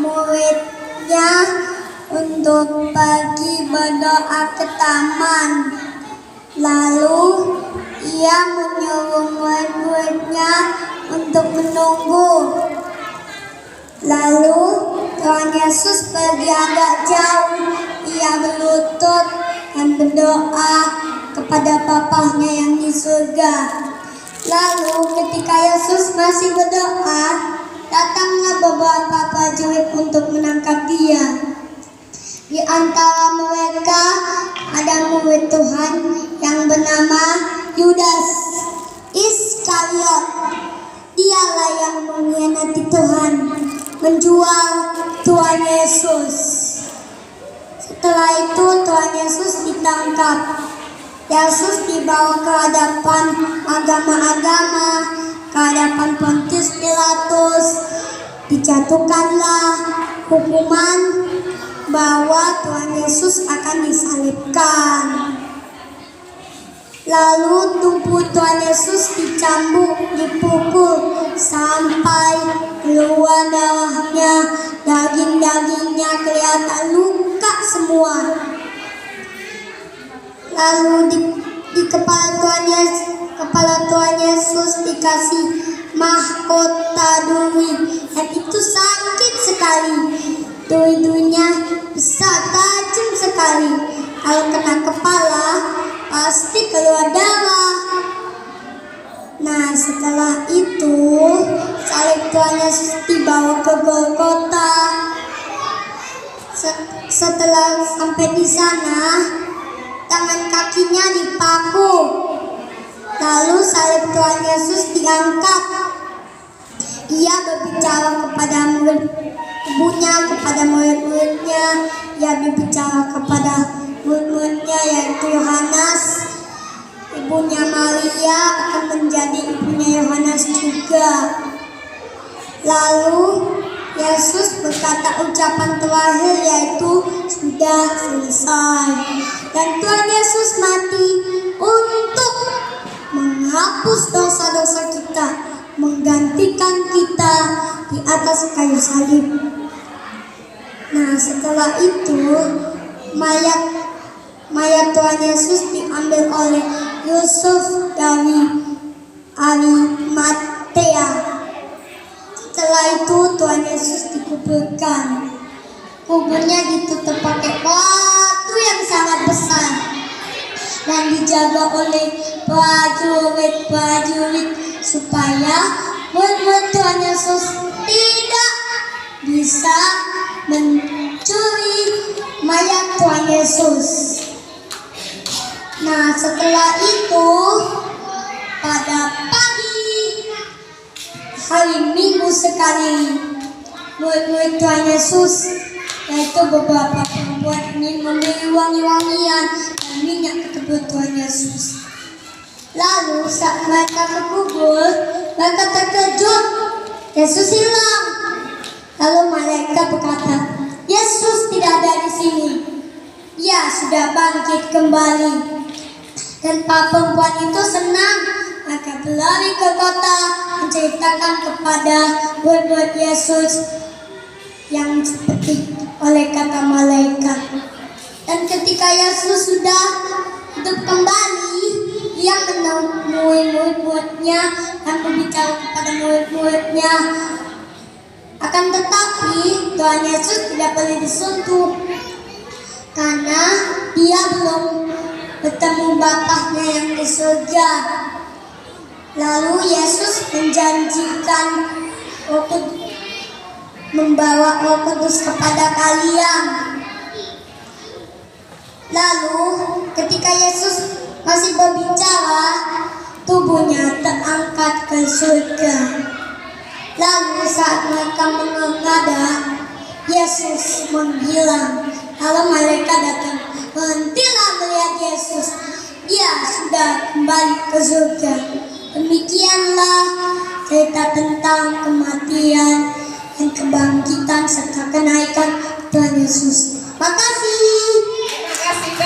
murid-muridnya untuk pergi berdoa ke taman. Lalu ia menyuruh murid-muridnya untuk menunggu. Lalu Tuhan Yesus pergi agak jauh. Ia berlutut dan berdoa kepada Bapanya yang di surga. Lalu ketika Yesus masih berdoa, datanglah beberapa prajurit untuk menangkap dia. Di antara mereka ada murid Tuhan yang bernama Yudas Iskariot. Dialah yang mengkhianati Tuhan, menjual Tuhan Yesus. Setelah itu Tuhan Yesus ditangkap. Yesus dibawa ke hadapan agama-agama, ke hadapan Pontius Pilatus. Dijatuhkanlah hukuman bahwa Tuhan Yesus akan disalibkan. Lalu tubuh Tuhan Yesus dicambuk, dipukul sampai keluar darahnya, daging-dagingnya kelihatan luka semua. Lalu di kepala Tuhan Yesus dikasih mahkota duri, dan itu sakit sekali. Duri-durinya besar, tajam sekali. Kalau kena kepala pasti keluar darah. Nah, setelah itu salib Tuhan Yesus dibawa ke Golgota. Setelah sampai di sana, tangan kakinya dipaku. Lalu salib Tuhan Yesus diangkat. Ia berbicara kepada ibunya, kepada murid-muridnya. Ia berbicara kepada murid-muridnya yaitu Yohanes. Ibunya Maria akan menjadi ibunya Yohanes juga. Lalu Yesus berkata ucapan terakhir yaitu sudah selesai. Dan Tuhan Yesus mati untuk menghapus dosa-dosa kita, menggantikan kita di atas kayu salib. Nah, setelah itu mayat Tuhan Yesus diambil oleh Yusuf dari Arimatea. Setelah itu Tuhan Yesus dikuburkan. Kuburnya ditutup pakai batu yang sangat besar dan dijaga oleh prajurit supaya murid Tuhan Yesus tidak bisa mencuri mayat Tuhan Yesus. Nah, setelah itu pada pagi hari Minggu sekali, murid-murid Tuhan Yesus yaitu beberapa perempuan ini membeli wangi-wangian dan minyak ke tubuh Tuhan Yesus. Lalu saat mereka ke kubur, mereka terkejut, Yesus hilang. Lalu malaikat berkata, Yesus tidak ada di sini. Ia sudah bangkit kembali. Dan para perempuan itu senang. Mereka berlari ke kota menceritakan kepada murid-murid Yesus yang seperti oleh kata malaikat. Dan ketika Yesus sudah hidup kembali, ia menemui murid-muridnya dan berbicara kepada murid-muridnya. Akan tetapi Tuhan Yesus tidak boleh disentuh karena dia belum bertemu Bapaknya yang di surga. Lalu Yesus menjanjikan membawa Roh Kudus kepada kalian. Lalu ketika Yesus masih berbicara, tubuhnya terangkat ke surga. Lalu saat mereka menghadap, Yesus menghilang. Lalu mereka datang, berhentilah melihat Yesus. Dia sudah kembali ke surga. Demikianlah cerita tentang kematian dan kebangkitan serta kenaikan Tuhan Yesus. Makasih.